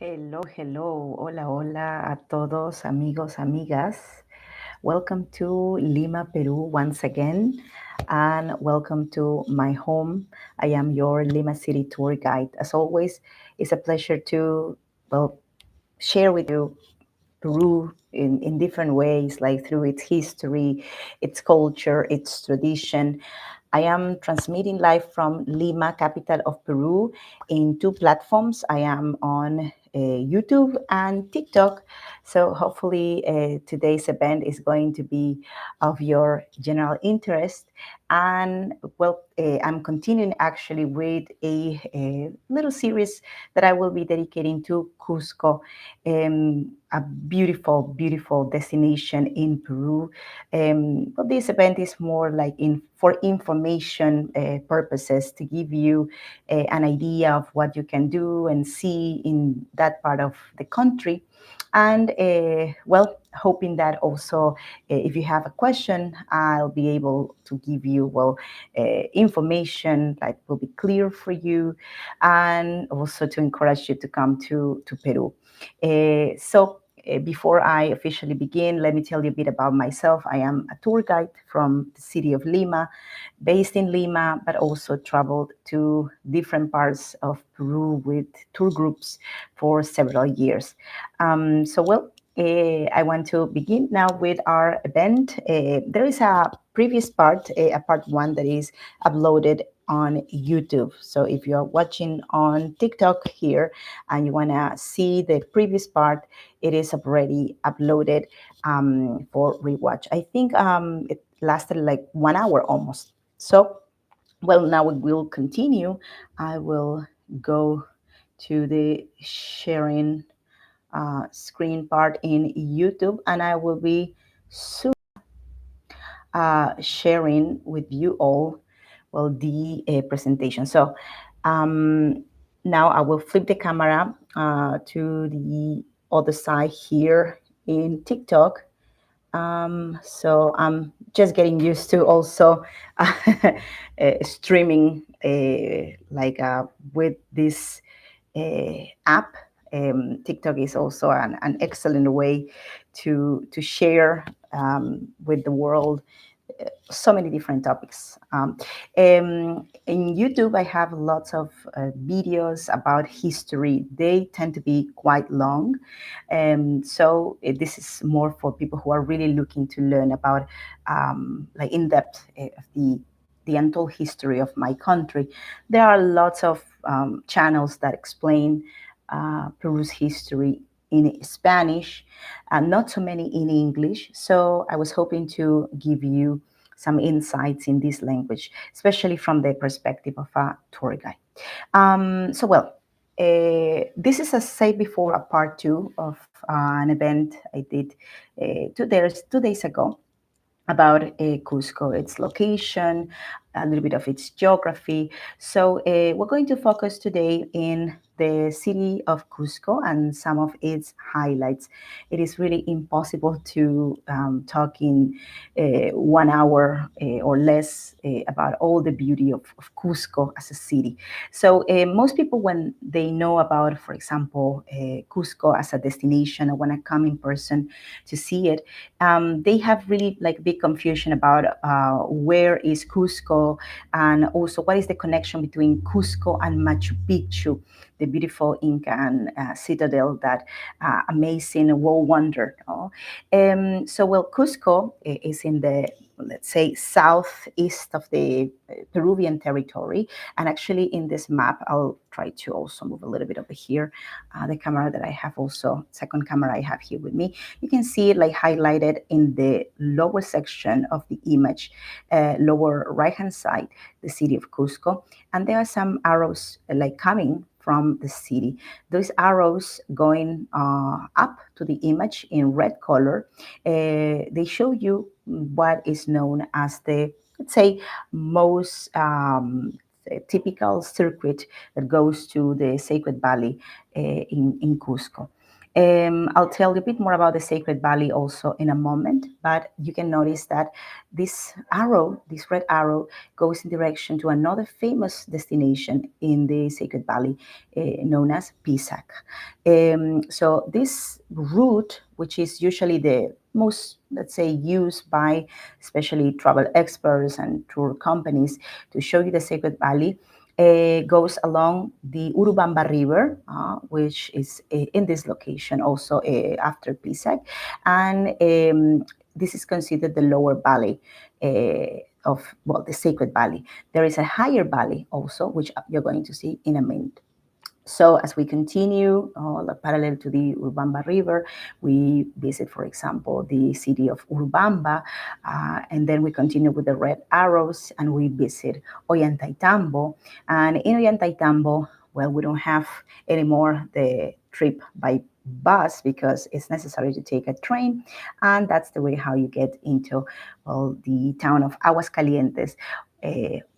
Hello, hello, hola, hola a todos, amigos, amigas. Welcome to Lima, Peru once again, and welcome to my home. I am your Lima City tour guide. As always, it's a pleasure to, well, share with you Peru in different ways, like through its history, its culture, its tradition. I am transmitting live from Lima, capital of Peru, in two platforms. I am on YouTube and TikTok. So hopefully today's event is going to be of your general interest. And well, I'm continuing actually with a little series that I will be dedicating to Cusco, a beautiful, beautiful destination in Peru. But this event is more like for information purposes to give you an idea of what you can do and see in that part of the country. And well, hoping that also, if you have a question, I'll be able to give you information that will be clear for you, and also to encourage you to come to Peru. Before I officially begin, let me tell you a bit about myself. I am a tour guide from the city of Lima, based in Lima, but also traveled to different parts of Peru with tour groups for several years. I want to begin now with our event. There is a previous part, a part one that is uploaded on YouTube. So if you're watching on TikTok here and you want to see the previous part, it is already uploaded for rewatch. I think it lasted like 1 hour almost. So, well, now we will continue. I will go to the sharing screen part in YouTube, and I will be soon sharing with you all, well, the presentation. So um, now I will flip the camera to the other side here in TikTok. So I'm just getting used to also streaming with this app. TikTok is also an excellent way to share with the world so many different topics. In YouTube, I have lots of videos about history. They tend to be quite long. This is more for people who are really looking to learn about like in depth the untold history of my country. There are lots of channels that explain Peru's history in Spanish, not so many in English. So I was hoping to give you some insights in this language, especially from the perspective of a tour guide. This is, as I said before, a part two of an event I did 2 days ago about Cusco, its location, a little bit of its geography. So we're going to focus today in the city of Cusco and some of its highlights. It is really impossible to talk in 1 hour or less about all the beauty of Cusco as a city. So most people, when they know about, for example, Cusco as a destination or want to come in person to see it, they have really like big confusion about where is Cusco, and also what is the connection between Cusco and Machu Picchu, the beautiful Inca and citadel, that amazing world wonder. Cusco is in the, let's say, southeast of the Peruvian territory. And actually in this map, I'll try to also move a little bit over here. The camera that I have also, second camera I have here with me, you can see it like highlighted in the lower section of the image, lower right-hand side, the city of Cusco. And there are some arrows like coming from the city. Those arrows going up to the image in red color, they show you what is known as the, let's say, most typical circuit that goes to the Sacred Valley in Cusco. I'll tell you a bit more about the Sacred Valley also in a moment, but you can notice that this arrow, this red arrow, goes in direction to another famous destination in the Sacred Valley, known as Pisac. So this route, which is usually the most, let's say, used by especially travel experts and tour companies to show you the Sacred Valley, goes along the Urubamba River, which is in this location also after Pisac. And this is considered the lower valley of, well, the Sacred Valley. There is a higher valley also, which you're going to see in a minute. So as we continue parallel to the Urubamba River, we visit, for example, the city of Urubamba, and then we continue with the red arrows and we visit Ollantaytambo. And in Ollantaytambo, well, we don't have anymore the trip by bus because it's necessary to take a train, and that's the way how you get into, well, the town of Aguascalientes,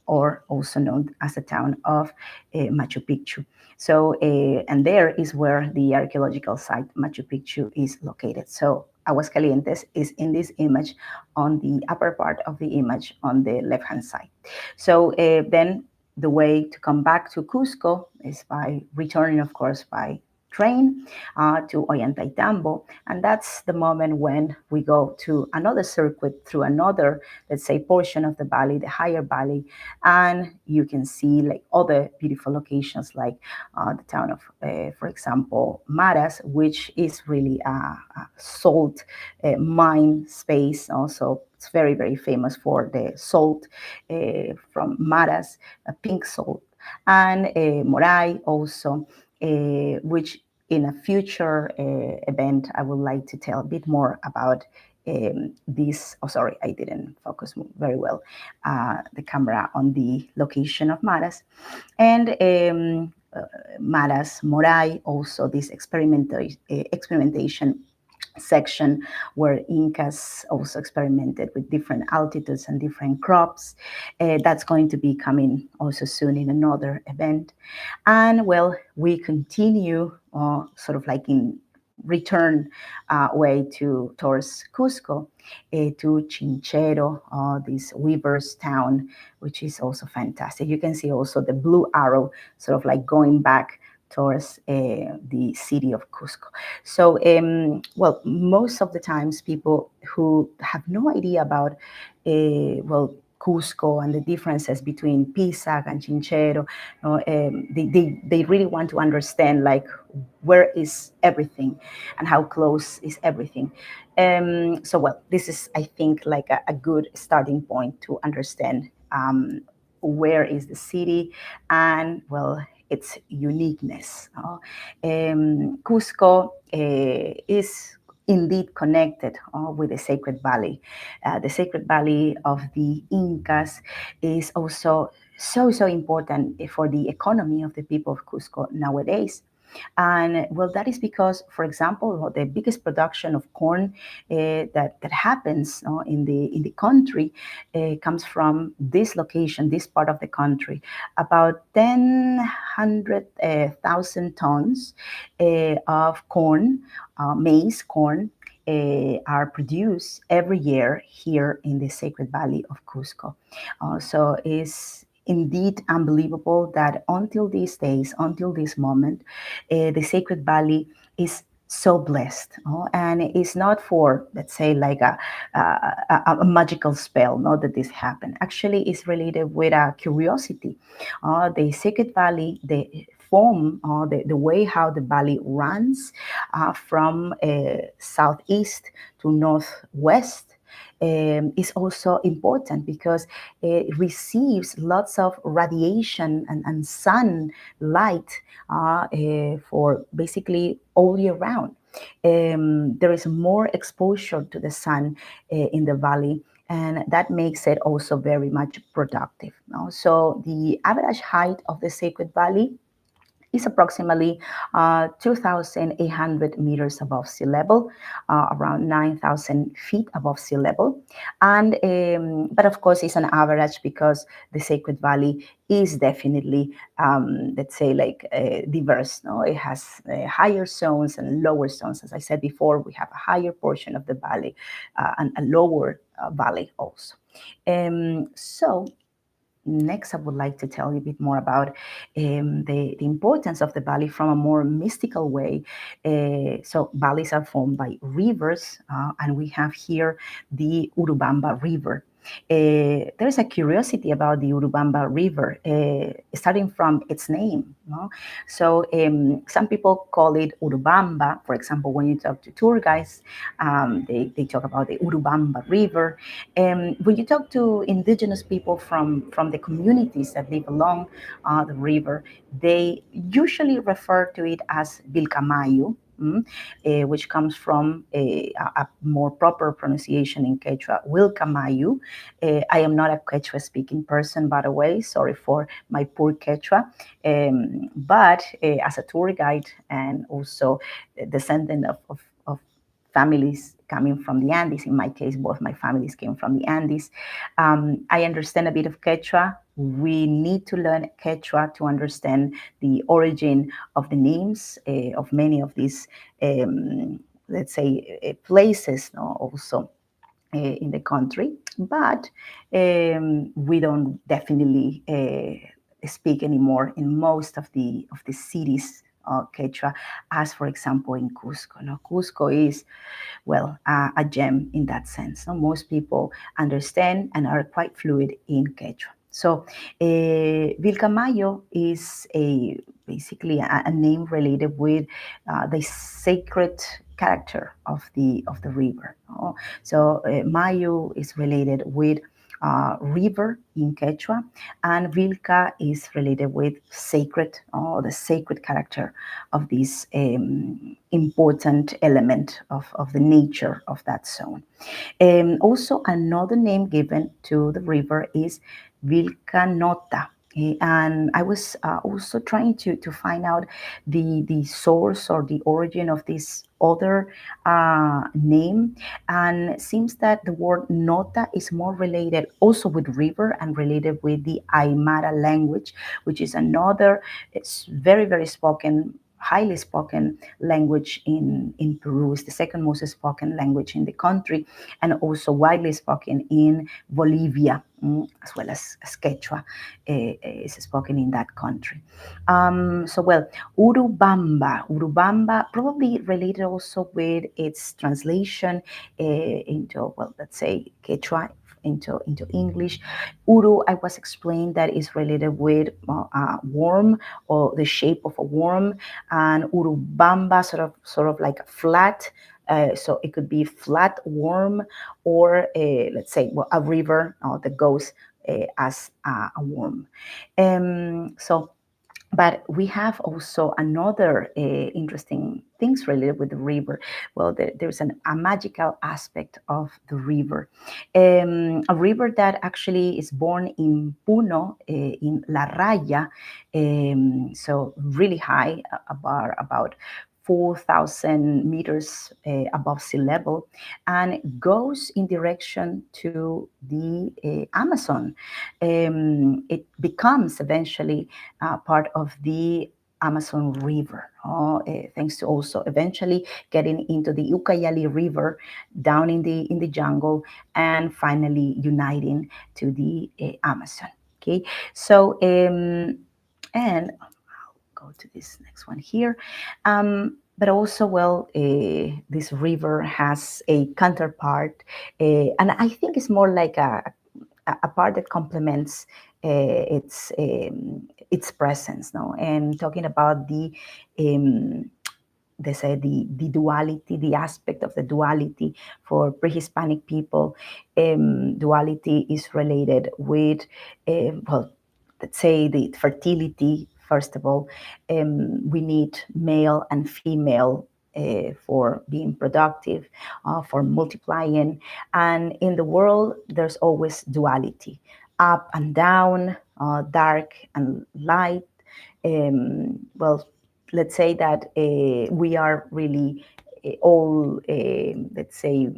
or also known as the town of Machu Picchu. So, and there is where the archaeological site Machu Picchu is located. So Aguascalientes is in this image on the upper part of the image on the left-hand side. So then the way to come back to Cusco is by returning, of course, by train to Ollantaytambo, and that's the moment when we go to another circuit through another, let's say, portion of the valley, the higher valley, and you can see like other beautiful locations like the town of, for example, Maras, which is really a salt mine space. Also, it's very, very famous for the salt from Maras, pink salt, and Moray also, which in a future event, I would like to tell a bit more about this. Oh, sorry, I didn't focus very well the camera on the location of Maras. And Maras, Moray, also this experimentation section where Incas also experimented with different altitudes and different crops. That's going to be coming also soon in another event. And well, we continue sort of like in return way towards Cusco, to Chinchero, this weaver's town, which is also fantastic. You can see also the blue arrow sort of like going back towards the city of Cusco. So, well, most of the times people who have no idea about, well, Cusco and the differences between Pisac and Chinchero, they really want to understand like where is everything and how close is everything. So, well, this is, I think, like a good starting point to understand where is the city and, well, its uniqueness. Cusco is indeed connected with the Sacred Valley. The Sacred Valley of the Incas is also so important for the economy of the people of Cusco nowadays. And well, that is because, for example, the biggest production of corn that happens in the country comes from this location, this part of the country. About 100,000 tons of corn, maize corn, are produced every year here in the Sacred Valley of Cusco. So it's indeed unbelievable that until these days, until this moment, the Sacred Valley is so blessed, and it's not for, let's say, like a magical spell, not that this happened. Actually, it's related with a curiosity. The Sacred Valley, the form, the way how the valley runs from southeast to northwest is also important because it receives lots of radiation and sunlight for basically all year round. There is more exposure to the sun in the valley, and that makes it also very much productive. So the average height of the Sacred Valley is approximately 2,800 meters above sea level, around 9,000 feet above sea level. And but of course, it's an average because the Sacred Valley is definitely, let's say, like diverse. No, it has higher zones and lower zones. As I said before, we have a higher portion of the valley and a lower valley also. So next, I would like to tell you a bit more about the importance of the valley from a more mystical way. So valleys are formed by rivers, and we have here the Urubamba River. There's a curiosity about the Urubamba River, starting from its name. No? So some people call it Urubamba. For example, when you talk to tour guides, they talk about the Urubamba River. When you talk to indigenous people from the communities that live along the river, they usually refer to it as Vilcamayo, which comes from a more proper pronunciation in Quechua, Wilcamayu. I am not a Quechua speaking person, by the way, sorry for my poor Quechua, but as a tour guide and also a descendant of families coming from the Andes. In my case, both my families came from the Andes. I understand a bit of Quechua. We need to learn Quechua to understand the origin of the names of many of these, let's say, places, no, also in the country. But we don't definitely speak anymore in most of the cities Quechua, as for example in Cusco. No? Cusco is, well, a gem in that sense. No? Most people understand and are quite fluid in Quechua. So, Vilcamayo is basically a name related with the sacred character of the river. No? So, Mayo is related with river in Quechua, and Vilca is related with sacred, the sacred character of this important element of the nature of that zone. Also, another name given to the river is Vilcanota. And I was also trying to find out the source or the origin of this other name, and it seems that the word nota is more related also with river and related with the Aymara language, which is another, it's very, very spoken, highly spoken language in Peru. It's the second most spoken language in the country, and also widely spoken in Bolivia, as well as Quechua is spoken in that country. So, well, Urubamba, probably related also with its translation into, well, let's say Quechua into English. Uru, I was explained that is related with a worm or the shape of a worm, and Urubamba sort of like a flat. So it could be flat worm, or let's say, well, a river that goes as a worm. So, but we have also another interesting things related with the river. Well, there's a magical aspect of the river. A river that actually is born in Puno, in La Raya, so really high, about 4,000 meters above sea level, and goes in direction to the Amazon. It becomes eventually part of the Amazon River, thanks to also eventually getting into the Ucayali River down in the jungle, and finally uniting to the Amazon. Okay, so and go to this next one here. But also, well, this river has a counterpart, and I think it's more like a part that complements its presence. No, and talking about they say the duality, the aspect of the duality for pre-Hispanic people. Duality is related with, well, let's say the fertility. First of all, we need male and female for being productive, for multiplying. And in the world, there's always duality, up and down, dark and light, well, let's say that we are really all, let's say,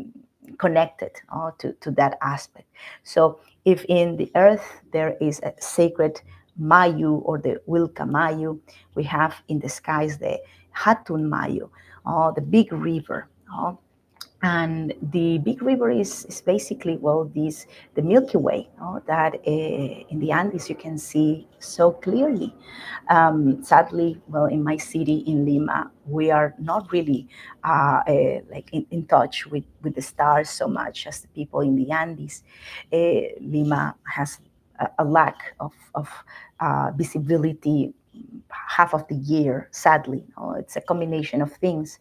connected to that aspect. So if in the earth there is a sacred Mayu or the Wilka Mayu, we have in the skies the Hatun Mayu, the big river. And the big river is basically, well, this the Milky Way, that in the Andes you can see so clearly. Sadly, well, in my city in Lima, we are not really like in touch with the stars so much as the people in the Andes. Lima has a lack of visibility half of the year, sadly. It's a combination of things,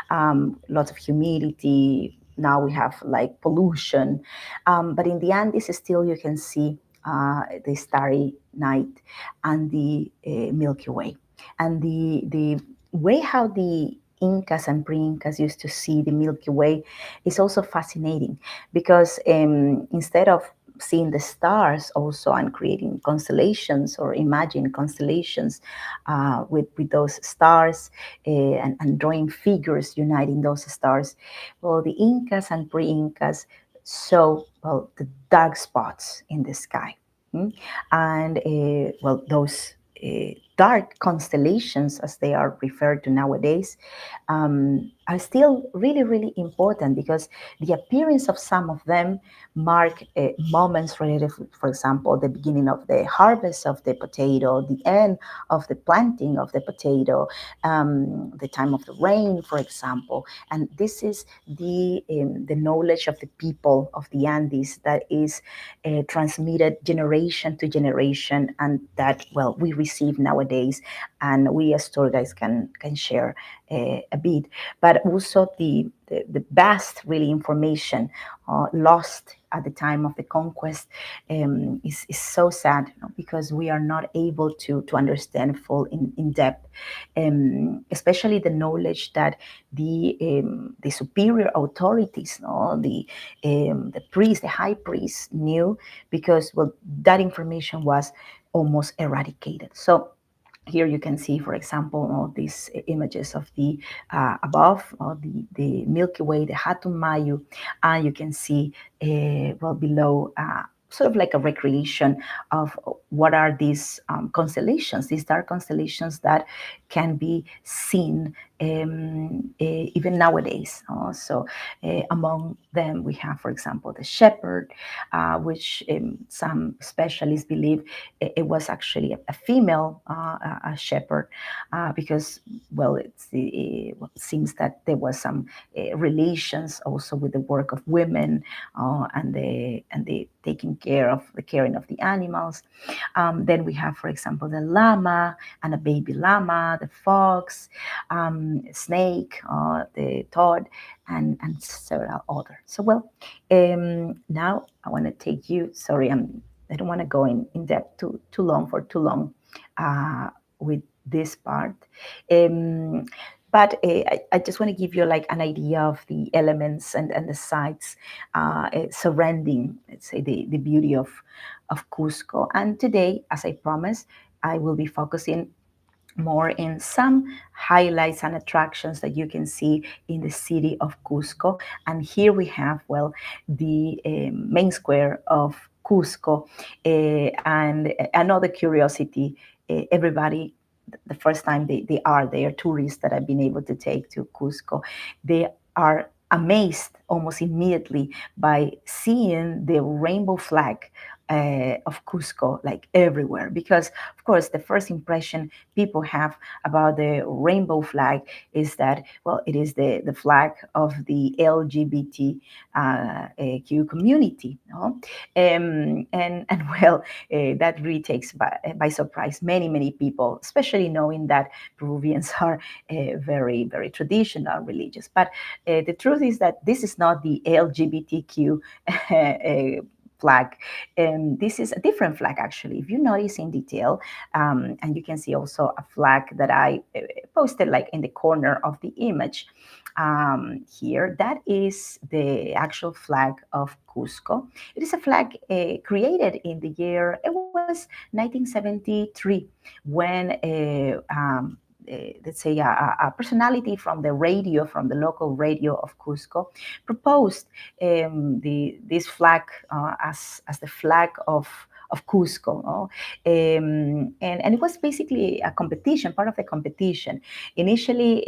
lots of humidity. Now we have like pollution. But in the Andes, still you can see the starry night and the Milky Way. And the way how the Incas and pre-Incas used to see the Milky Way is also fascinating, because instead of seeing the stars also and creating constellations or imagine constellations with those stars, and drawing figures uniting those stars, well, the Incas and pre-Incas saw, well, the dark spots in the sky. And well, those dark constellations, as they are referred to nowadays, are still really, really important, because the appearance of some of them mark moments related, for example, the beginning of the harvest of the potato, the end of the planting of the potato, the time of the rain, for example. And this is the knowledge of the people of the Andes that is transmitted generation to generation, and that, well, we receive nowadays, and we as tour guides can share a bit. But also the vast, really, information lost at the time of the conquest is so sad, because we are not able to understand full in depth, especially the knowledge that the superior authorities, the priest, the high priest, knew, because, well, that information was almost eradicated. So here you can see, for example, all these images of the above, the Milky Way, the Hatun Mayu, and you can see, well, below, sort of like a recreation of what are these constellations, these dark constellations that can be seen even nowadays. So among them, we have, for example, the shepherd, which some specialists believe it was actually a female a shepherd, because, well, it seems that there was some relations also with the work of women, and the taking care of the caring of the animals. Then we have, for example, the llama and a baby llama, the fox, snake, the toad, and several others. So, well, now I want to take you. Sorry, I don't want to go in depth too long with this part. Um, but I just want to give you like an idea of the elements and the sites surrounding, let's say, the beauty of Cusco. And today, as I promised, I will be focusing more in some highlights and attractions that you can see in the city of Cusco. And here we have, well, the main square of Cusco, and another curiosity. Everybody, the first time they are there, tourists that I've been able to take to Cusco, they are amazed almost immediately by seeing the rainbow flag of Cusco like everywhere, because of course the first impression people have about the rainbow flag is that, well, it is the flag of the LGBTQ community, no? And well, that really takes by surprise many people, especially knowing that Peruvians are very, very traditional religious. But the truth is that this is not the LGBTQ flag. This is a different flag, actually. If you notice in detail, and you can see also a flag that I posted like in the corner of the image. here. That is the actual flag of Cusco. It is a flag created in the year, it was 1973, when let's say a personality from the radio, from the local radio of Cusco, proposed this flag as the flag of Cusco. No? And it was basically a competition, part of the competition. Initially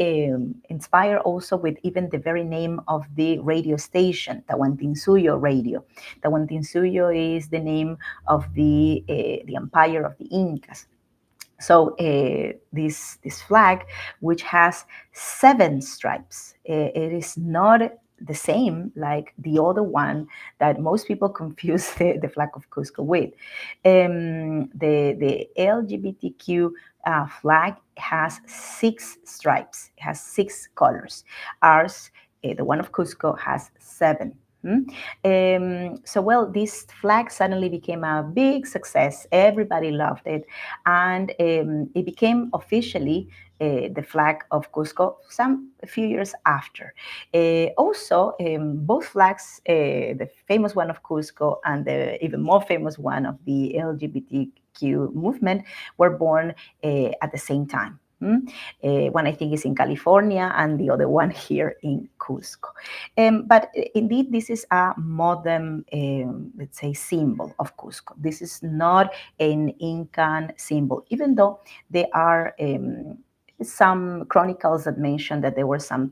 inspired also with even the very name of the radio station, Tawantinsuyo Radio. Tawantinsuyo is the name of the empire of the Incas. So this flag, which has 7 stripes, it is not the same like the other one that most people confuse the flag of Cusco with. The LGBTQ flag has 6 stripes, it has 6 colors. Ours, the one of Cusco, has 7. So, well, this flag suddenly became a big success. Everybody loved it. And it became officially the flag of Cusco a few years after. Also, both flags, the famous one of Cusco and the even more famous one of the LGBTQ movement, were born at the same time. One I think is in California and the other one here in Cusco. But indeed, this is a modern, let's say, symbol of Cusco. This is not an Incan symbol, even though there are some chronicles that mention that there were some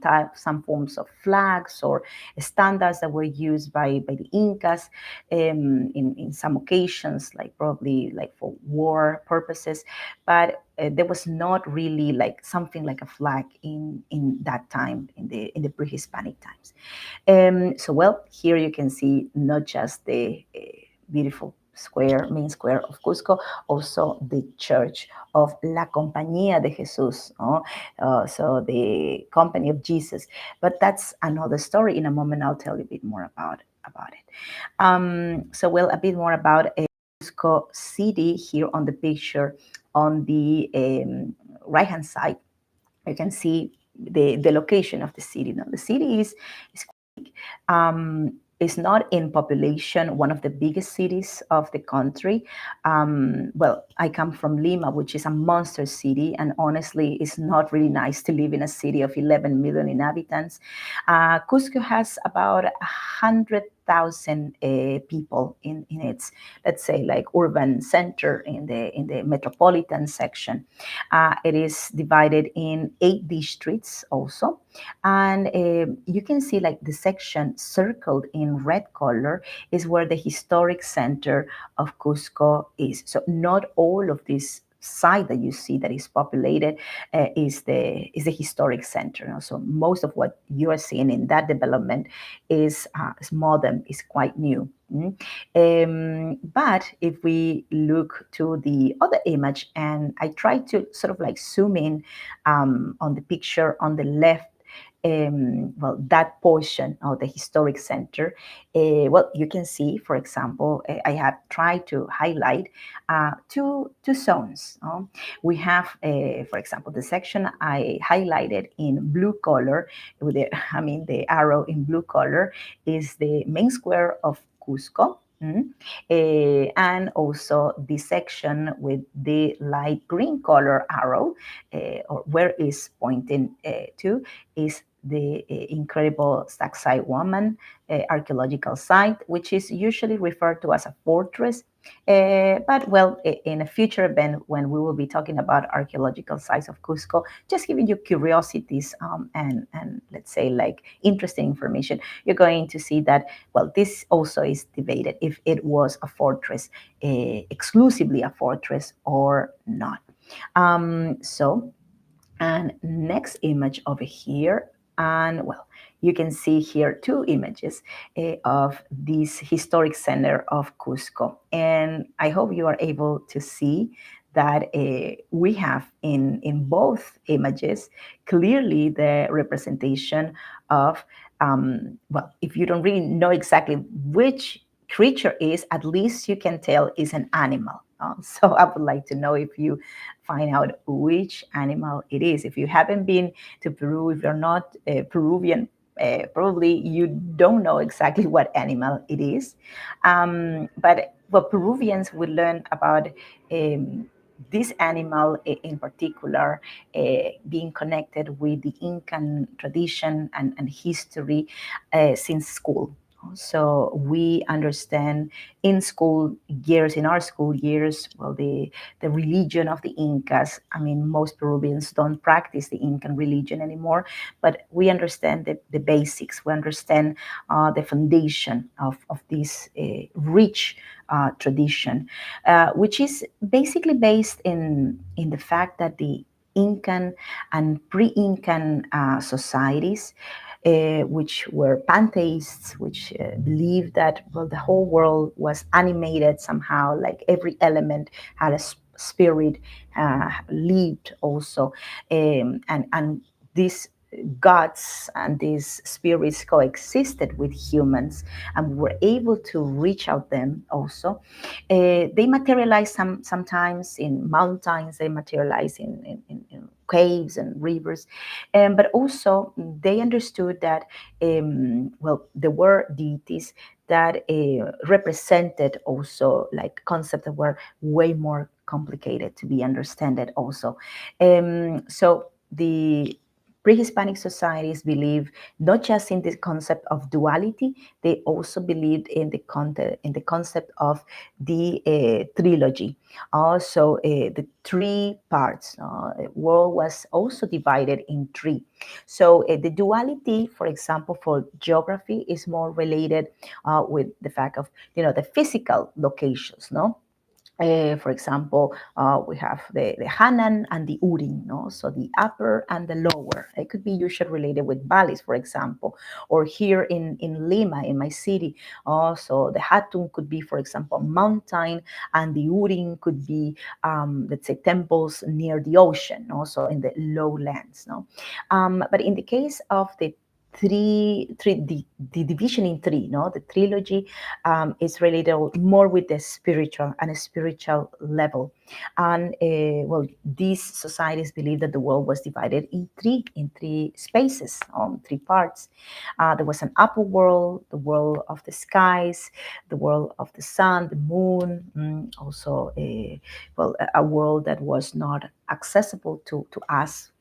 forms of flags or standards that were used by the Incas in some occasions, like probably like for war purposes, but there was not really like something like a flag in that time, in the pre-Hispanic times. So, well, here you can see not just the beautiful main square of Cusco, also the church of La Compañía de Jesús, so the company of Jesus. But that's another story. In a moment, I'll tell you a bit more about it. So, well, a bit more about Cusco city here on the picture. On the right-hand side, you can see the location of the city. Now, the city is not in population one of the biggest cities of the country. Well, I come from Lima, which is a monster city, and honestly, it's not really nice to live in a city of 11 million inhabitants. Cusco has about 100,000 people in its, let's say, like urban center in the metropolitan section. It is divided in 8 districts also. And you can see like the section circled in red color is where the historic center of Cusco is. So not all of this side that you see that is populated is the historic center. So most of what you are seeing in that development is modern, is quite new. But if we look to the other image, and I try to sort of like zoom in on the picture on the left, well, that portion of the historic center, well, you can see, for example, I have tried to highlight two zones. We have, for example, the section I highlighted in blue color, with the arrow in blue color is the main square of Cusco. And also the section with the light green color arrow, or where is pointing to, is the incredible Sacsay Woman archaeological site, which is usually referred to as a fortress. But well, in a future event when we will be talking about archaeological sites of Cusco, just giving you curiosities and let's say like interesting information, you're going to see that, well, this also is debated if it was a fortress, exclusively a fortress or not. So, and next image over here, and well, you can see here 2 images of this historic center of Cusco. And I hope you are able to see that we have in both images clearly the representation of, well, if you don't really know exactly which creature is, at least you can tell is an animal. So I would like to know if you find out which animal it is. If you haven't been to Peru, if you're not Peruvian, probably you don't know exactly what animal it is. But what Peruvians will learn about this animal in particular, being connected with the Incan tradition and history since school. So we understand in school years, in our school years, well, the religion of the Incas. I mean, most Peruvians don't practice the Incan religion anymore, but we understand the basics. We understand the foundation of this rich tradition, which is basically based in the fact that the Incan and pre-Incan societies, which were pantheists, which believed that, well, the whole world was animated somehow, like every element had a spirit, lived also, and these gods and these spirits coexisted with humans and were able to reach out them also. They materialize sometimes in mountains, they materialize in caves and rivers, but also they understood that, well, there were deities that represented also like concepts that were way more complicated to be understood also. So the pre-Hispanic societies believe not just in the concept of duality, they also believed in the concept of the trilogy. Also, the three parts. World was also divided in three. So the duality, for example, for geography, is more related with the fact of the physical locations, no. For example, we have the Hanan and the Urin, no? So the upper and the lower. It could be usually related with valleys, for example, or here in Lima, in my city. Also, the Hatun could be, for example, mountain, and the Urin could be, let's say, temples near the ocean, also in the lowlands, no? But in the case of the division in three, no, the trilogy, is related more with the spiritual and a spiritual level. And well, these societies believe that the world was divided in three spaces, three parts. There was an upper world, the world of the skies, the world of the sun, the moon, also well, a world that was not accessible to us,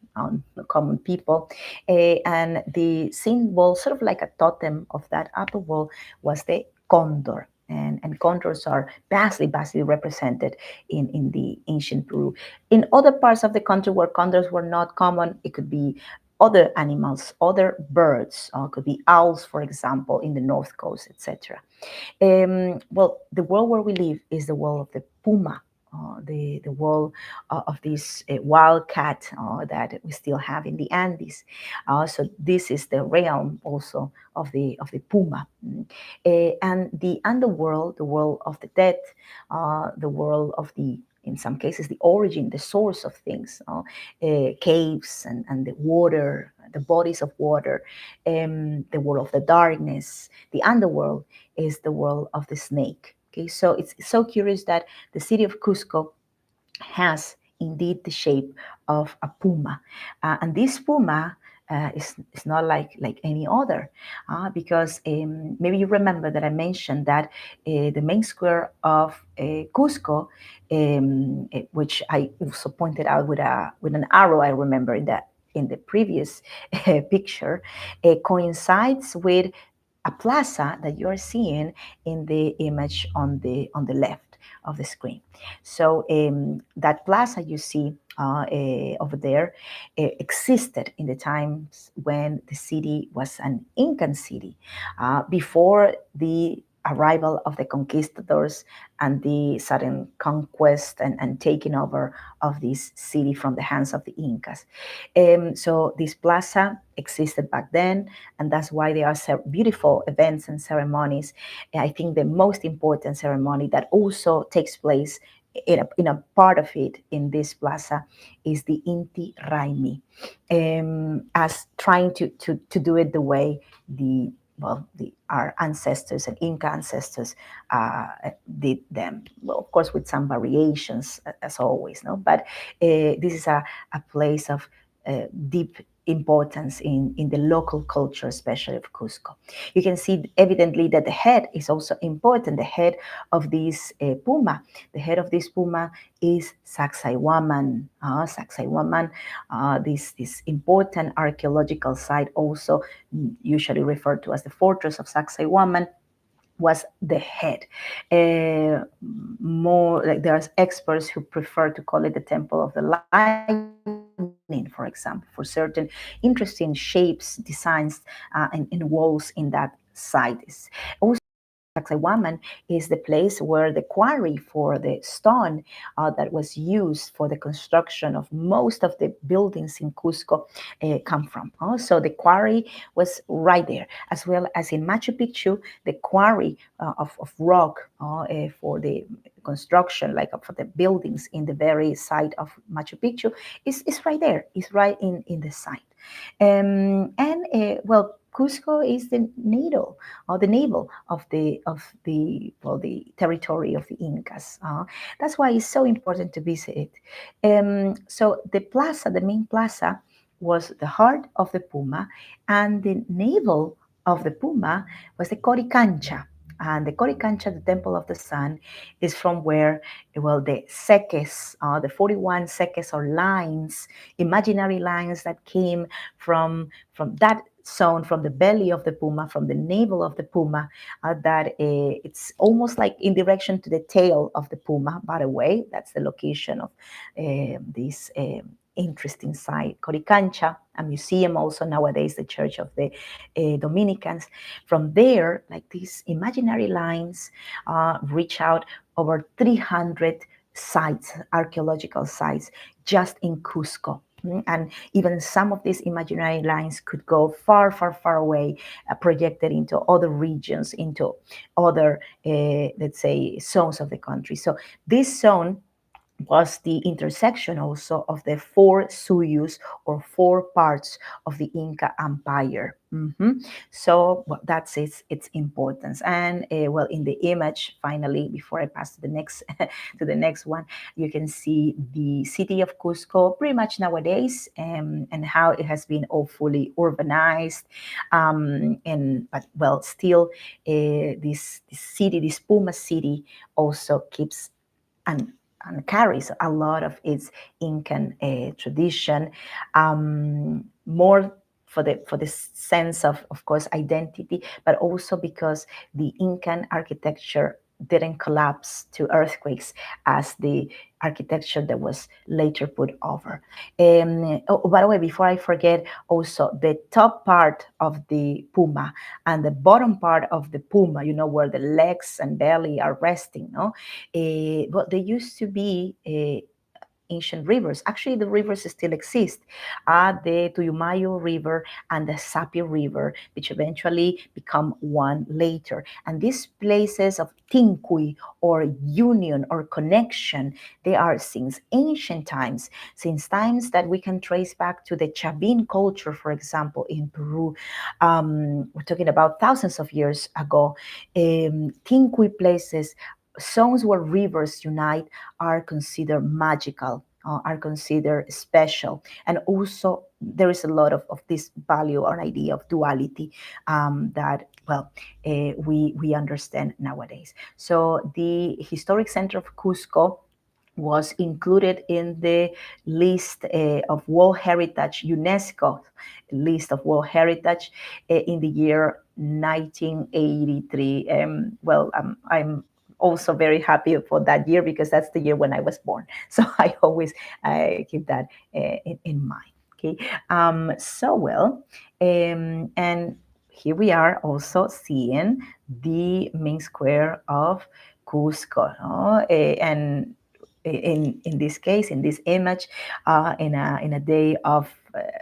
common people. And the symbol, sort of like a totem of that upper world, was the condor. And condors are vastly represented in the ancient Peru. In other parts of the country where condors were not common, it could be other animals, other birds, could be owls, for example, in the north coast, etc. Well, the world where we live is the world of the puma, the world of this wild cat that we still have in the Andes. So this is the realm also of the puma. And the underworld, the world of the dead, the world of the, in some cases, the origin, the source of things, caves and the water, the bodies of water, the world of the darkness, the underworld is the world of the snake. Okay, so it's so curious that the city of Cusco has indeed the shape of a puma, and this puma is not like any other, because maybe you remember that I mentioned that the main square of Cusco, which I also pointed out with an arrow. I remember that in the previous picture, coincides with a plaza that you're seeing in the image on the left of the screen. So that plaza you see over there existed in the times when the city was an Incan city, before the arrival of the conquistadors and the sudden conquest and taking over of this city from the hands of the Incas. So this plaza existed back then, and that's why there are beautiful events and ceremonies. I think the most important ceremony that also takes place in a part of it in this plaza is the Inti Raimi, as trying to do it the way the our ancestors and Inca ancestors did them. Well, of course, with some variations, as always, no. But this is a place of deep importance in the local culture, especially of Cusco. You can see evidently that the head is also important. The head of this puma, the head of this puma is Sacsayhuaman. Sacsayhuaman, this important archaeological site, also usually referred to as the fortress of Sacsayhuaman, was the head. More like there's experts who prefer to call it the temple of the lightning, for example, for certain interesting shapes, designs, and walls in that site. Also, Sacsayhuaman is the place where the quarry for the stone that was used for the construction of most of the buildings in Cusco come from. So the quarry was right there, as well as in Machu Picchu, the quarry of rock for the construction, like for the buildings in the very site of Machu Picchu, is right there. It's right in the site. Well, Cusco is the navel, or the navel of the territory of the Incas. That's why it's so important to visit it. So the plaza, the main plaza, was the heart of the Puma, and the navel of the Puma was the Coricancha. And the Coricancha, the Temple of the Sun, is from where, well, the seques, the 41 seques or lines, imaginary lines that came from that zone, from the belly of the puma, from the navel of the puma, that it's almost like in direction to the tail of the puma, by the way. That's the location of this interesting site, Coricancha, a museum also nowadays, the Church of the Dominicans. From there, like these imaginary lines reach out over 300 sites, archaeological sites, just in Cusco. And even some of these imaginary lines could go far, far, far away, projected into other regions, into other, let's say, zones of the country. So this zone was the intersection also of the four suyus, or four parts of the Inca Empire. So well, that's its importance. And well, in the image, finally, before I pass to the next to the next one, you can see the city of Cusco pretty much nowadays, and how it has been all fully urbanized. And but well, still, this city, this Puma city, also keeps and carries a lot of its Incan tradition, more for the sense of course, identity, but also because the Incan architecture didn't collapse to earthquakes as the architecture that was later put over. Oh, by the way, before I forget, also the top part of the puma and the bottom part of the puma, where the legs and belly are resting, no? But they used to be ancient rivers. Actually, the rivers still exist. The Tuyumayo River and the Sapio River, which eventually become one later. And these places of tincui, or union, or connection, they are since ancient times, since times that we can trace back to the Chavin culture, for example, in Peru. We're talking about thousands of years ago. Tincui places, zones where rivers unite, are considered magical, are considered special. And also, there is a lot of this value or idea of duality that, well, we understand nowadays. So the Historic Center of Cusco was included in the list of World Heritage, UNESCO list of World Heritage, in the year 1983. Well, I'm also very happy for that year, because that's the year when I was born. So I always keep that in mind. Okay, so well, and here we are also seeing the main square of Cusco, no? And in this case, in this image, in a day of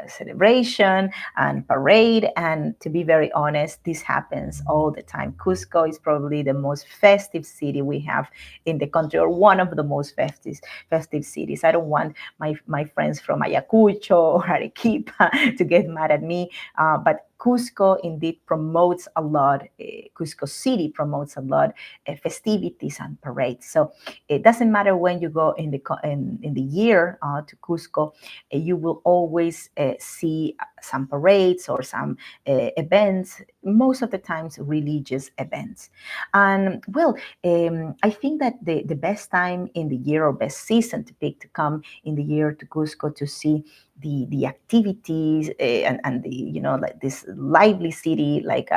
celebration and parade. And to be very honest, this happens all the time. Cusco is probably the most festive city we have in the country, or one of the most festive cities. I don't want my friends from Ayacucho or Arequipa to get mad at me, but Cusco indeed promotes a lot. Cusco City promotes a lot festivities and parades. So it doesn't matter when you go in the year to Cusco, you will always see some parades or some events. Most of the times, religious events. And well, I think that the best time in the year, or best season to pick to come in the year to Cusco to see the activities and the, like this lively city, like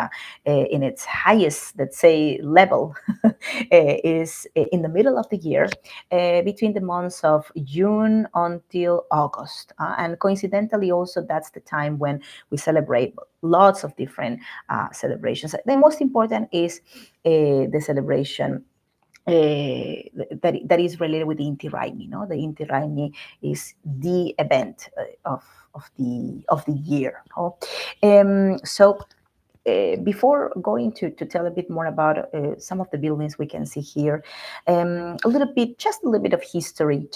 in its highest, let's say, level, is in the middle of the year, between the months of June until August. And coincidentally, also, that's the time when we celebrate lots of different celebrations. The most important is the celebration that is related with the Inti Raymi. No, the Inti Raymi is the event of the year. So before going to tell a bit more about some of the buildings we can see here, just a little bit of history,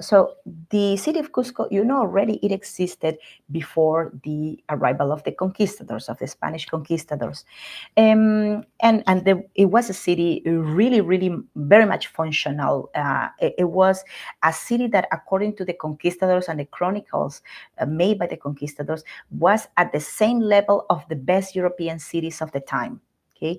So the city of Cusco, already it existed before the arrival of the conquistadors, of the Spanish conquistadors. It was a city really, really very much functional. It was a city that, according to the conquistadors and the chronicles made by the conquistadors, was at the same level of the best European cities of the time. Okay,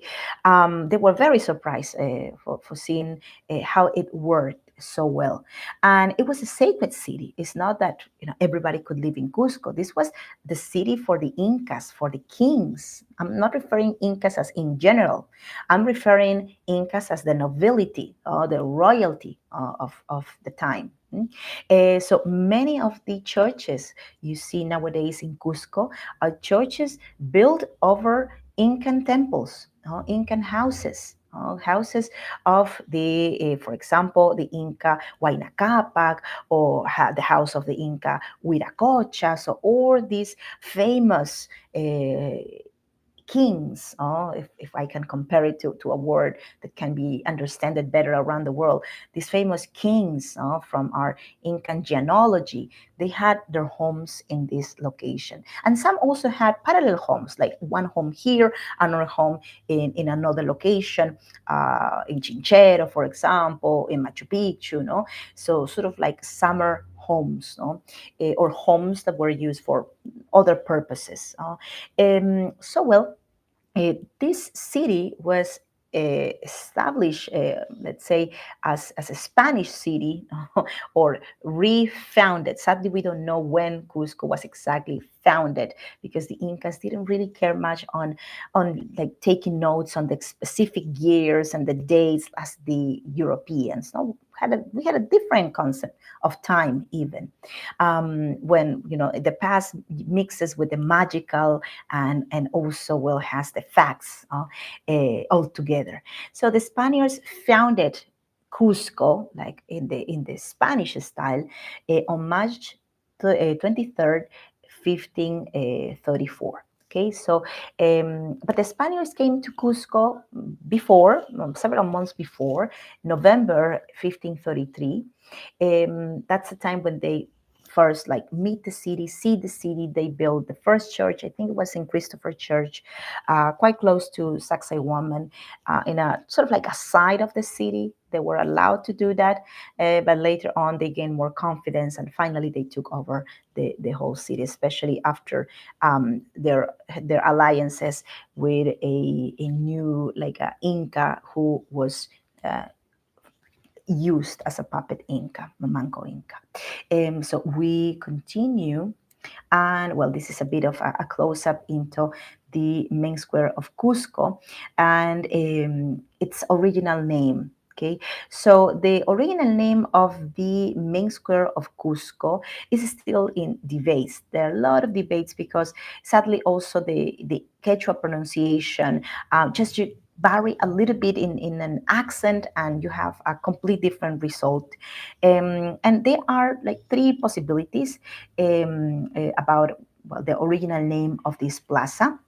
they were very surprised for seeing how it worked so well, and it was a sacred city. It's not that everybody could live in Cusco. This was the city for the Incas, for the kings. I'm not referring Incas as in general. I'm referring Incas as the nobility or the royalty of the time. So many of the churches you see nowadays in Cusco are churches built over Incan temples, Incan houses. Houses of for example, the Inca Huayna Capac, or the house of the Inca Huiracocha. So all these famous kings, if I can compare it to a word that can be understood better around the world, these famous kings from our Incan genealogy, they had their homes in this location. And some also had parallel homes, like one home here, another home in another location, in Chinchero, for example, in Machu Picchu, no? So sort of like summer homes, no? Or homes that were used for other purposes. Well, this city was established, let's say, as a Spanish city, or refounded. Sadly, we don't know when Cusco was exactly founded, because the Incas didn't really care much on like taking notes on the specific years and the dates as the Europeans. No, we had a different concept of time, even when the past mixes with the magical, and also has the facts all together. So the Spaniards founded Cusco, like in the Spanish style, on March 23rd, 1534. Okay, so but the Spaniards came to Cusco before, several months before, November 1533. That's the time when they first meet the city, see the city. They built the first church. I think it was in Christopher Church, quite close to Sacsayhuaman, in a sort of like a side of the city. They were allowed to do that, but later on they gained more confidence, and finally they took over the whole city, especially after their alliances with a new Inca who was used as a puppet Inca, Manco Inca. So we continue, and well, this is a bit of a close-up into the main square of Cusco and its original name. Okay, so the original name of the main square of Cusco is still in debates. There are a lot of debates because sadly also the Quechua pronunciation, just vary a little bit in an accent, and you have a complete different result. And there are like three possibilities about, well, the original name of this plaza.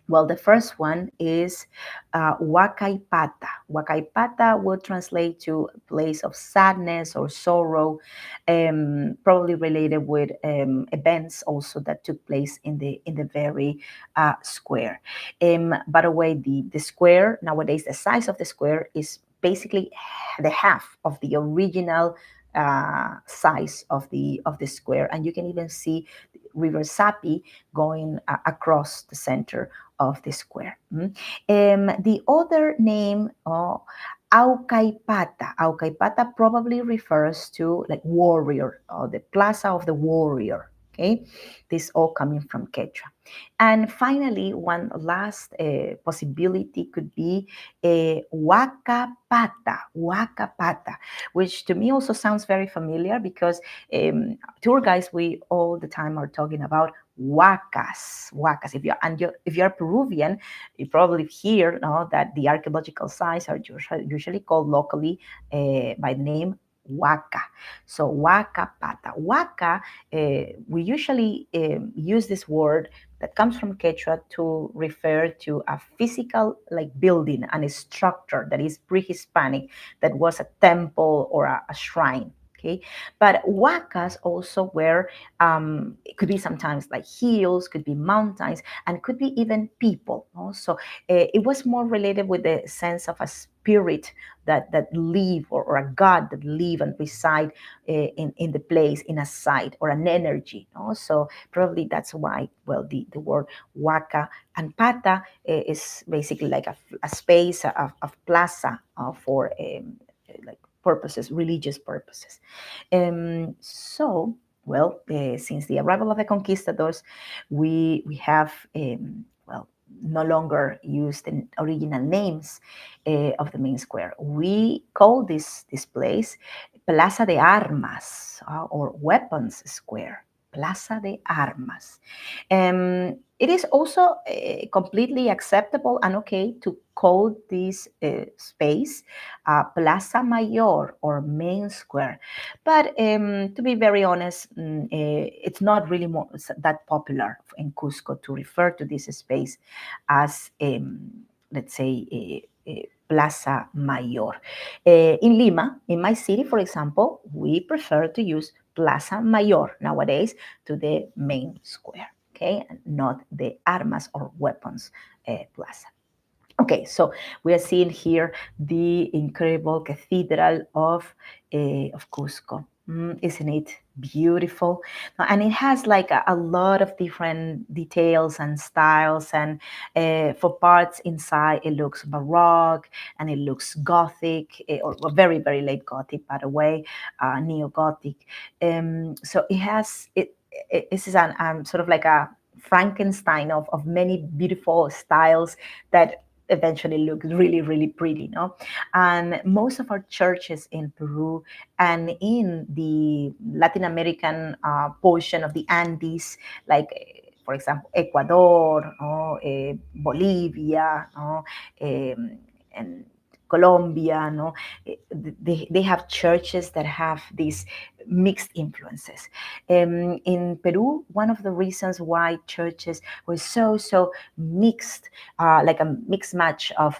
Well, the first one is Wakaipata. Wakaipata will translate to place of sadness or sorrow, probably related with events also that took place in the very square. By the way, the square nowadays, the size of the square is basically the half of the original size of the square, and you can even see River Sapi going across the center of the square. The other name, Aucaipata. Aucaipata probably refers to like warrior, or the Plaza of the Warrior. Okay, this all coming from Quechua. And finally, one last possibility could be Huacapata, Huacapata, which to me also sounds very familiar because tour guides, we all the time are talking about huacas, huacas. If you're Peruvian, you probably hear, no, that the archaeological sites are usually called locally by the name Huaca. So Huaca Pata. Huaca, we usually use this word that comes from Quechua to refer to a physical like building and a structure that is pre-Hispanic, that was a temple or a shrine. Okay, but huacas also were, it could be sometimes like hills, could be mountains, and could be even people. Also, it was more related with the sense of a spirit that live, or a god that live and reside in the place, in a site, or an energy. So probably that's why, well, the word huaca and pata is basically like a space, a plaza for like purposes, religious purposes. So, well, since the arrival of the conquistadors, we have, well, no longer used the original names of the main square. We call this place Plaza de Armas, or Weapons Square. Plaza de Armas. It is also completely acceptable and okay to call this space Plaza Mayor, or Main Square. But to be very honest, it's not really that popular in Cusco to refer to this space as, let's say, Plaza Mayor. In Lima, in my city, for example, we prefer to use Plaza Mayor nowadays to the main square, okay, and not the Armas or Weapons Plaza. Okay, so we are seeing here the incredible Cathedral of Cusco. Isn't it beautiful? And it has like a lot of different details and styles, and for parts inside it looks Baroque, and it looks Gothic, or very, very late Gothic, by the way, Neo-Gothic. So it has, this is an sort of like a Frankenstein of many beautiful styles that eventually look really, really pretty, no? And most of our churches in Peru and in the Latin American portion of the Andes, like, for example, Ecuador, Bolivia, and Colombia, no, they have churches that have these mixed influences. In Peru, one of the reasons why churches were so mixed, like a mixed match of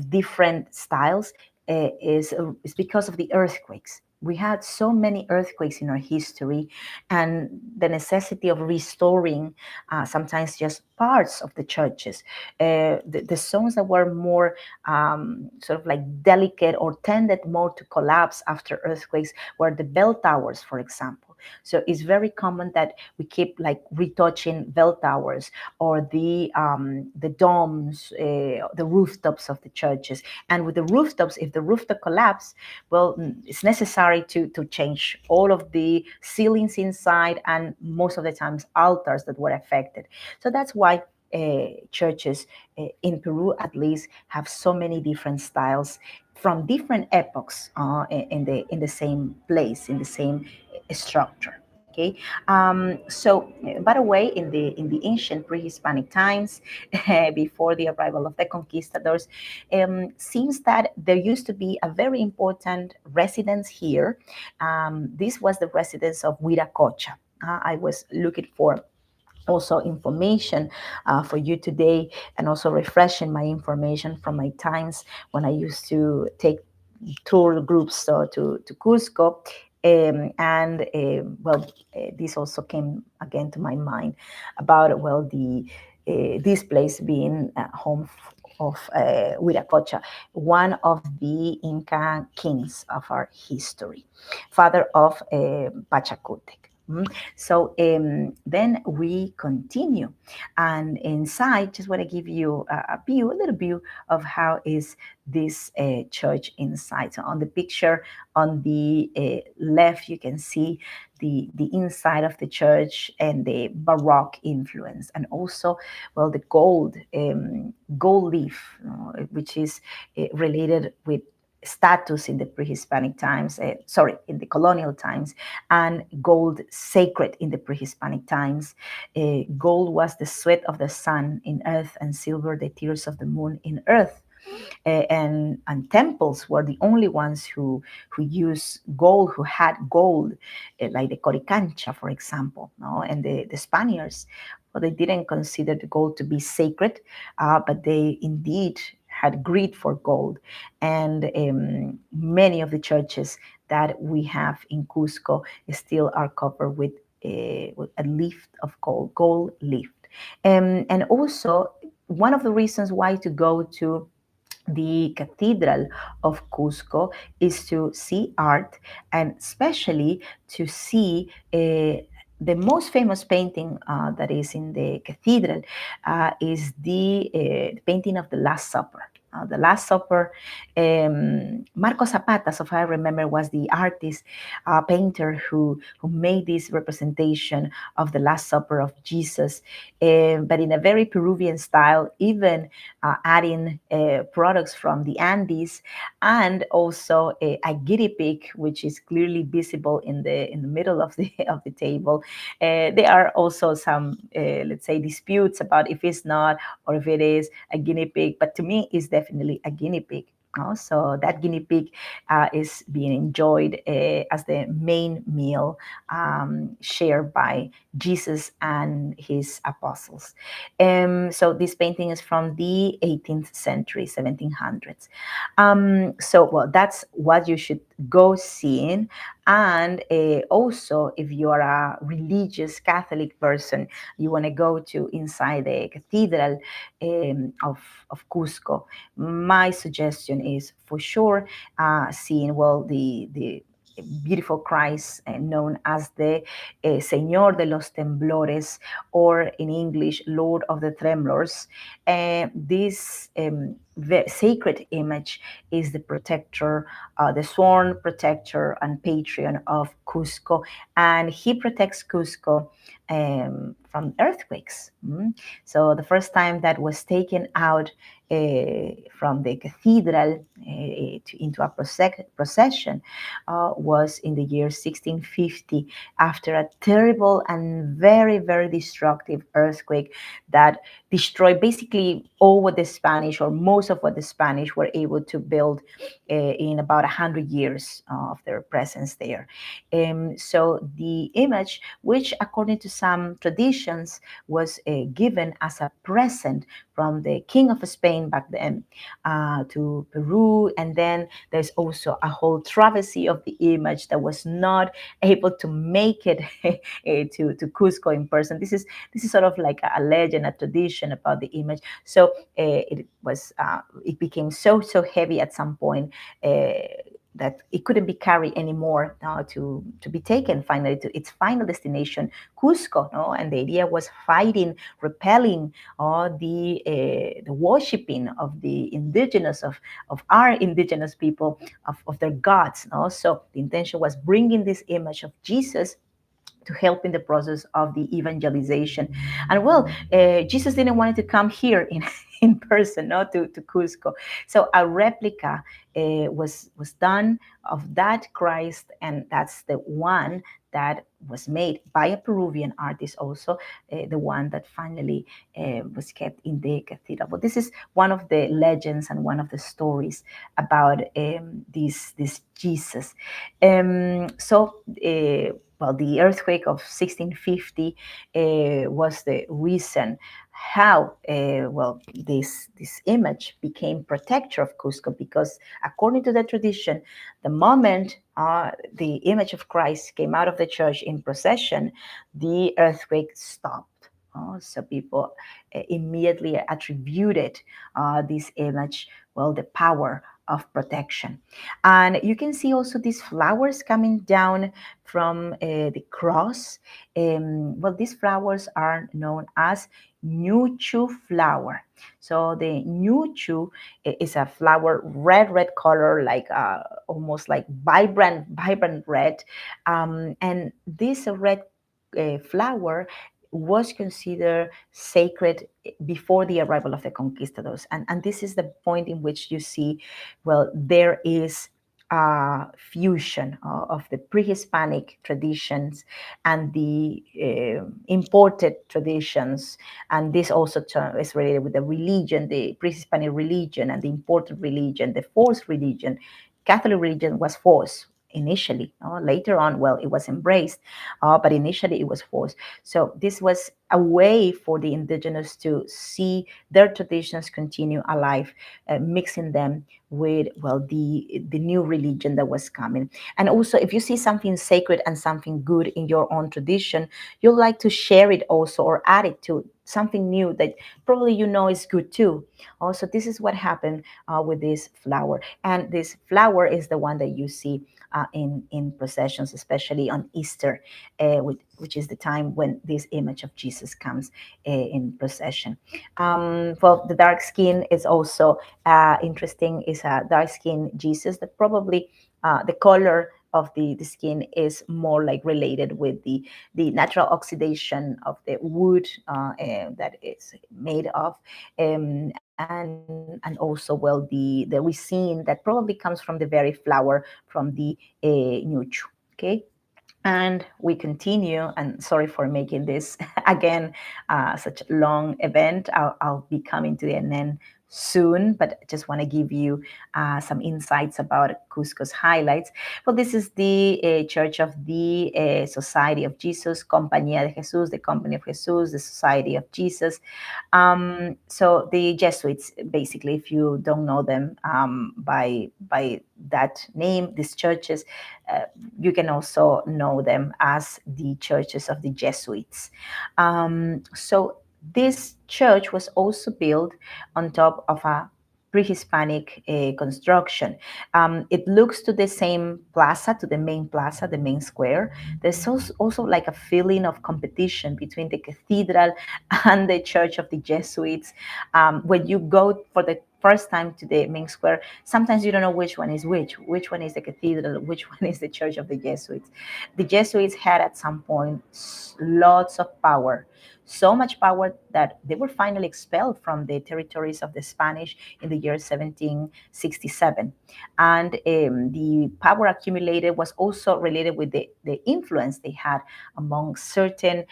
different styles, is because of the earthquakes. We had so many earthquakes in our history, and the necessity of restoring sometimes just parts of the churches. The zones that were more sort of like delicate or tended more to collapse after earthquakes were the bell towers, for example. So it's very common that we keep like retouching bell towers, or the domes, the rooftops of the churches. And with the rooftops, if the rooftop collapse, well, it's necessary to change all of the ceilings inside, and most of the times altars that were affected. So that's why churches in Peru, at least, have so many different styles from different epochs in the same place, in the same structure. Okay, by the way, in the ancient pre-Hispanic times, before the arrival of the conquistadors, seems that there used to be a very important residence here. This was the residence of Huiracocha. I was looking for also information for you today, and also refreshing my information from my times when I used to take tour groups to Cusco. And well, this also came again to my mind about, well, the this place being home of Huiracocha, one of the Inca kings of our history, father of Pachacutec. So then we continue, and inside, just want to give you a little view of how is this church inside. So on the picture on the left, you can see the inside of the church and the Baroque influence, and also, well, the gold leaf, which is related with status in the pre-Hispanic times, in the colonial times, and gold sacred in the pre-Hispanic times. Gold was the sweat of the sun in earth, and silver the tears of the moon in earth. And temples were the only ones who used gold, who had gold, like the Coricancha, for example. No? And the Spaniards, well, they didn't consider the gold to be sacred, but they indeed had greed for gold. And many of the churches that we have in Cusco still are covered with a leaf of gold leaf. And also, one of the reasons why to go to the Cathedral of Cusco is to see art, and especially to see the most famous painting that is in the cathedral is the painting of the Last Supper. The Last Supper, Marco Zapata, so far I remember, was the artist, painter who made this representation of the Last Supper of Jesus, but in a very Peruvian style, even adding products from the Andes, and also a guinea pig, which is clearly visible in the middle of the of the table. There are also some, let's say, disputes about if it's not or if it is a guinea pig, but to me, it's definitely a guinea pig. So that guinea pig is being enjoyed as the main meal shared by Jesus and his apostles. So this painting is from the 18th century, 1700s. So, well, that's what you should go seeing. And also, if you are a religious Catholic person, you want to go to inside the cathedral of Cusco, my suggestion is for sure seeing, well, the beautiful Christ known as the Señor de los Temblores, or in English, Lord of the Tremblors. This sacred image is the protector, the sworn protector and patron of Cusco, and he protects Cusco from earthquakes. So the first time that was taken out from the cathedral into a procession was in the year 1650, after a terrible and very, very destructive earthquake that destroyed basically all what the Spanish, or most of what the Spanish, were able to build in about 100 years of their presence there. So the image, which according to some traditions was given as a present from the King of Spain back then to Peru, and then there's also a whole travesty of the image that was not able to make it to Cusco in person. This is sort of like a legend, a tradition about the image. So it became so heavy at some point that it couldn't be carried anymore to be taken finally to its final destination, Cusco. No? And the idea was fighting, repelling the worshipping of the indigenous, of our indigenous people, of their gods. No? So the intention was bringing this image of Jesus to help in the process of the evangelization. And well, Jesus didn't want to come here in in person, no, to Cusco. So a replica was done of that Christ, and that's the one that was made by a Peruvian artist, also the one that finally was kept in the cathedral. But this is one of the legends and one of the stories about this Jesus. Well, the earthquake of 1650 was the reason how this image became protector of Cusco, because according to the tradition, the moment the image of Christ came out of the church in procession, the earthquake stopped. So people immediately attributed this image, well, the power of protection. And you can see also these flowers coming down from the cross. Well, these flowers are known as Nuchu flower. So the Nuchu is a flower, red color, like almost like vibrant red. And this red flower was considered sacred before the arrival of the conquistadors. And this is the point in which you see, well, there is fusion of the pre-Hispanic traditions and the imported traditions. And this also is related with the religion, the pre-Hispanic religion and the imported religion, the forced religion. Catholic religion was forced initially. Later on, well, it was embraced, but initially it was forced. So this was a way for the indigenous to see their traditions continue alive, mixing them with, well, the new religion that was coming. And also, if you see something sacred and something good in your own tradition, you'll like to share it also, or add it to something new that probably you know is good too. Also, this is what happened with this flower. And this flower is the one that you see in processions, especially on Easter, which is the time when this image of Jesus comes in procession. Well, the dark skin is also interesting. Is a dark skin Jesus that probably the color of the skin is more like related with the natural oxidation of the wood that it's made of, and also, well, the resin that probably comes from the very flower from the nuchu. Okay. And we continue, and sorry for making this again such a long event. I'll be coming to the end soon, but I just want to give you some insights about Cusco's highlights. Well, this is the Church of the Society of Jesus, Compañía de Jesús, the Company of Jesus, the Society of Jesus. So the Jesuits, basically, if you don't know them by that name, these churches, you can also know them as the churches of the Jesuits. So this church was also built on top of a pre-Hispanic construction. It looks to the same plaza, to the main plaza, the main square. There's also like a feeling of competition between the cathedral and the Church of the Jesuits. When you go for the first time to the main square, sometimes you don't know which one is which one is the cathedral, which one is the Church of the Jesuits. The Jesuits had at some point lots of power, so much power that they were finally expelled from the territories of the Spanish in the year 1767. And the power accumulated was also related with the influence they had among certain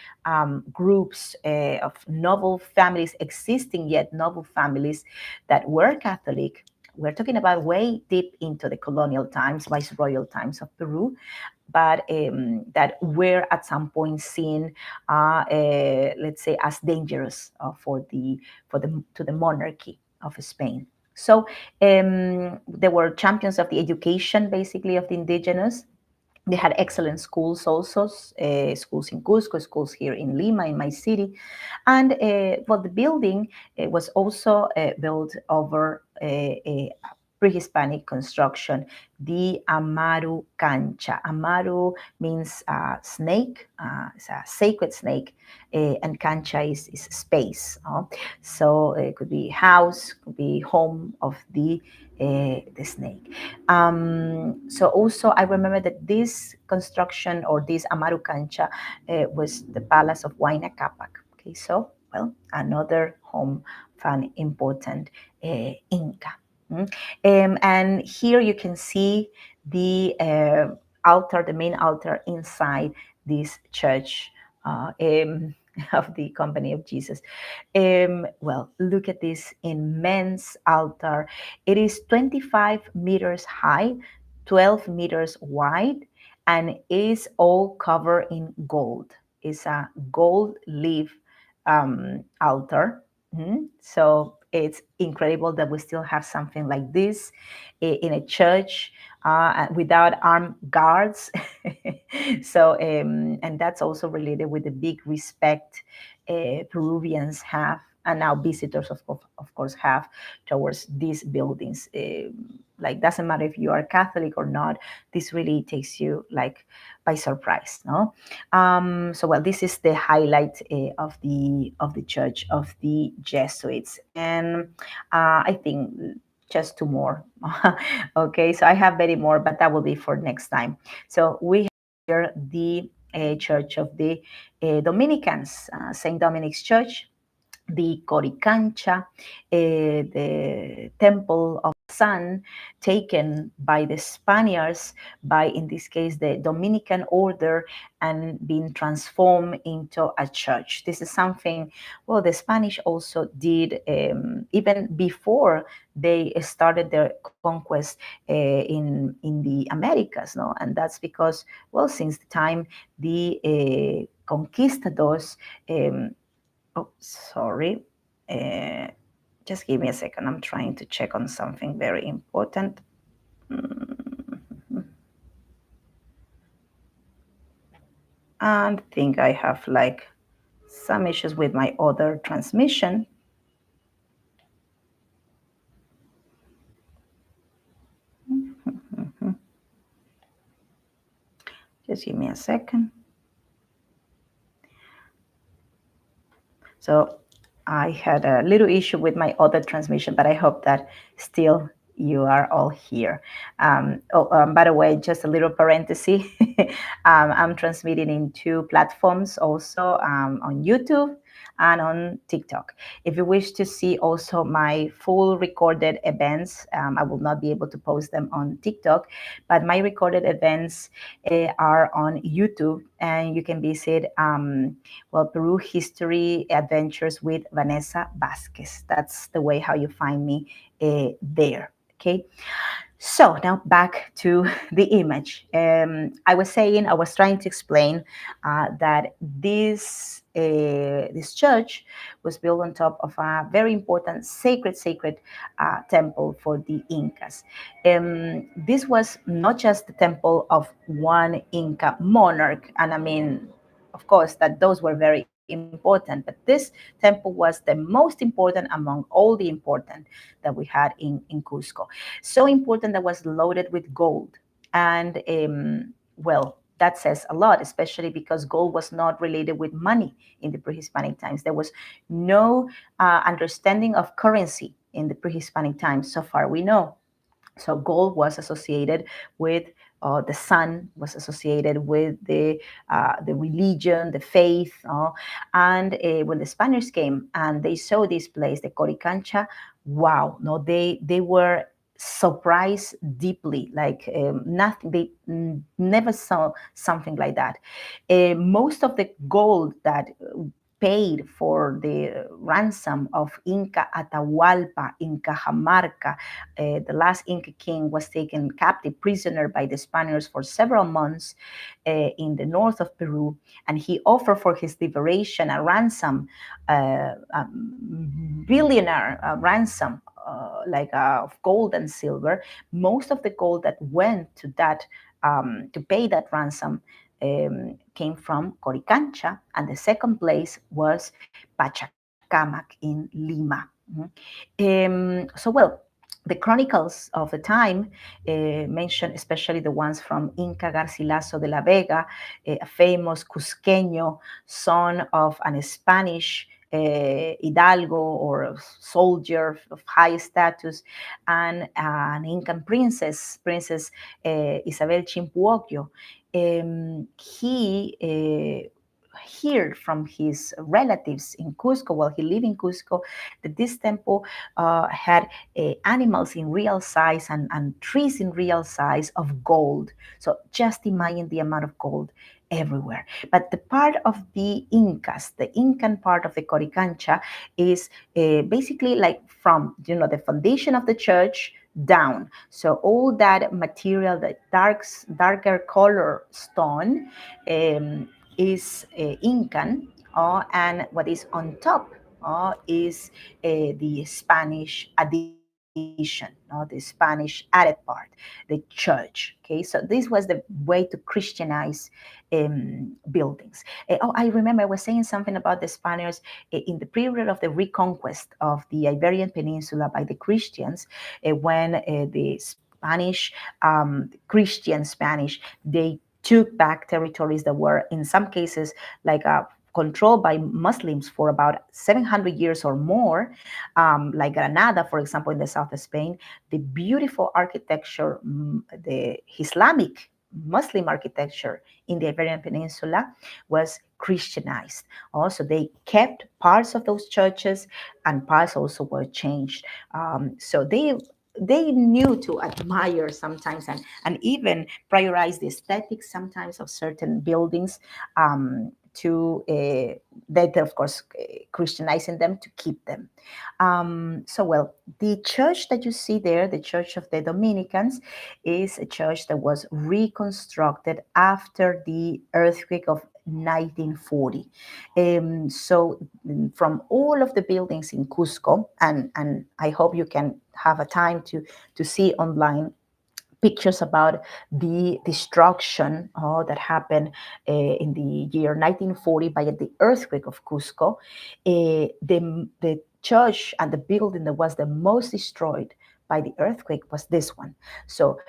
groups of noble families, existing yet noble families that were Catholic. We're talking about way deep into the colonial times, viceroyal times of Peru, but that were at some point seen, let's say, as dangerous to the monarchy of Spain. So they were champions of the education, basically, of the indigenous. They had excellent schools also, schools in Cusco, schools here in Lima, in my city. And well, the building was also built over pre-Hispanic construction, the Amaru Cancha. Amaru means snake, it's a sacred snake, and cancha is space. So it could be house, could be home of the snake. So also I remember that this construction or this Amaru Cancha was the palace of Huayna Capac. Okay, so well, another home of an important Inca. And here you can see the altar, the main altar inside this church of the Company of Jesus. Well, look at this immense altar. It is 25 meters high, 12 meters wide, and is all covered in gold. It's a gold leaf altar. So it's incredible that we still have something like this in a church without armed guards. So, and that's also related with the big respect Peruvians have, and now visitors, of course, have towards these buildings. Like, doesn't matter if you are Catholic or not, this really takes you like by surprise, no? So, well, this is the highlight of the Church of the Jesuits, and I think just two more. Okay, so I have many more, but that will be for next time. So we have here the Church of the Dominicans, Saint Dominic's Church, the Coricancha, the Temple of the Sun, taken by the Spaniards, by, in this case, the Dominican order, and being transformed into a church. This is something, well, the Spanish also did even before they started their conquest in the Americas, no? And that's because, well, since the time the conquistadors, oh, sorry. Uh, just give me a second. I'm trying to check on something very important. And I think I have like some issues with my other transmission. Just give me a second. So I had a little issue with my other transmission, but I hope that still you are all here. By the way, just a little parenthesis. I'm transmitting in two platforms also, on YouTube and on TikTok. If you wish to see also my full recorded events, I will not be able to post them on TikTok, but my recorded events are on YouTube, and you can visit Peru History Adventures with Vanessa Vasquez. That's the way how you find me there. Okay. So now back to the image. I was trying to explain that this church was built on top of a very important sacred temple for the Incas. This was not just the temple of one Inca monarch, and I mean, of course, that those were very important, but this temple was the most important among all the important that we had in Cusco. So important that was loaded with gold. And well, that says a lot, especially because gold was not related with money in the pre-Hispanic times. There was no understanding of currency in the pre-Hispanic times, so far we know. So gold was associated with the sun, was associated with the religion, the faith. And when the Spaniards came and they saw this place, the Coricancha, wow, no, they were surprised deeply, like nothing. They never saw something like that. Most of the gold that paid for the ransom of Inca Atahualpa in Cajamarca. The last Inca king was taken captive prisoner by the Spaniards for several months in the north of Peru, and he offered for his liberation a ransom, a billionaire ransom, of gold and silver. Most of the gold that went to that to pay that ransom came from Coricancha, and the second place was Pachacamac in Lima. So, well, The chronicles of the time mention, especially the ones from Inca Garcilaso de la Vega, a famous Cusqueño, son of an Spanish hidalgo or soldier of high status, and an Incan princess, Princess Isabel Chimpuocchio. He heard from his relatives in Cusco while he lived in Cusco that this temple had animals in real size and trees in real size of gold. So just imagine the amount of gold everywhere. But the part of the Incas, the Incan part of the Coricancha, is basically like from the foundation of the church down. So all that material, the darker color stone, is Incan, and what is on top is the Spanish addition, the Spanish added part, the church. Okay, so this was the way to Christianize buildings. I remember I was saying something about the Spaniards in the period of the reconquest of the Iberian Peninsula by the Christians, when the Spanish, Christian Spanish, they took back territories that were in some cases like controlled by Muslims for about 700 years or more, like Granada, for example, in the south of Spain. The beautiful architecture, the Islamic Muslim architecture in the Iberian Peninsula was Christianized. Also, they kept parts of those churches, and parts also were changed. So they knew to admire sometimes, and even prioritize the aesthetics sometimes of certain buildings, to that, of course, Christianizing them to keep them. So, well, the church that you see there, the Church of the Dominicans, is a church that was reconstructed after the earthquake of 1940. So, from all of the buildings in Cusco, and I hope you can have a time to see online pictures about the destruction that happened in the year 1940 by the earthquake of Cusco. The church and the building that was the most destroyed by the earthquake was this one. So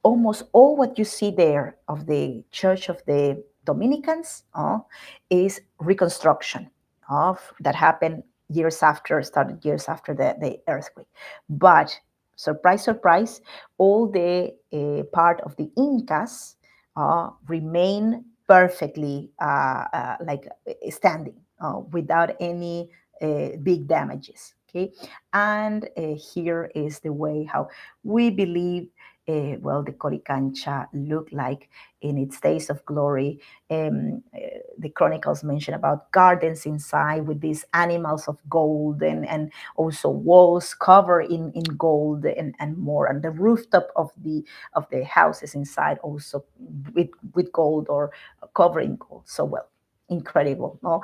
almost all what you see there of the Church of the Dominicans is reconstruction of that happened started years after the earthquake. But surprise, surprise, all the part of the Incas remain perfectly like standing without any big damages. Okay, and here is the way how we believe well, the Coricancha looked like in its days of glory. The chronicles mention about gardens inside with these animals of gold, and also walls covered in gold, and more, and the rooftop of the houses inside also with gold or covering gold. So, well, incredible. No?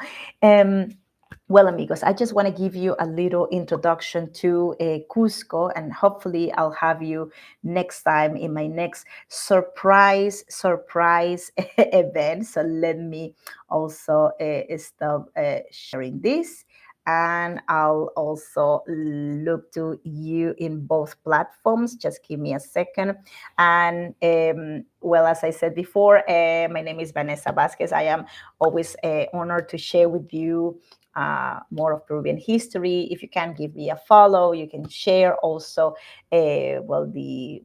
Well, amigos, I just want to give you a little introduction to Cusco, and hopefully I'll have you next time in my next surprise event. So let me also stop sharing this, and I'll also look to you in both platforms. Just give me a second. And well, as I said before, my name is Vanessa Vasquez. I am always honored to share with you more of Peruvian history. If you can give me a follow, you can share also well the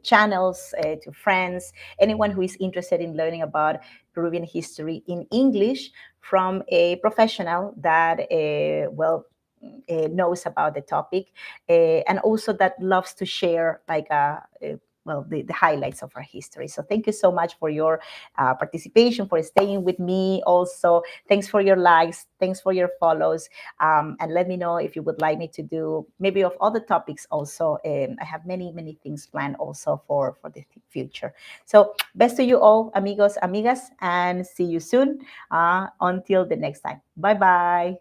channels to friends, anyone who is interested in learning about Peruvian history in English from a professional that knows about the topic, and also that loves to share like well, the highlights of our history. So thank you so much for your participation, for staying with me. Also, thanks for your likes, thanks for your follows, and let me know if you would like me to do maybe of other topics also. I have many things planned also for the future. So best to you all, amigos, amigas, and see you soon. Until the next time. Bye bye.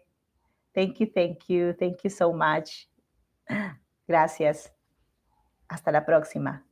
Thank you so much. Gracias. Hasta la próxima.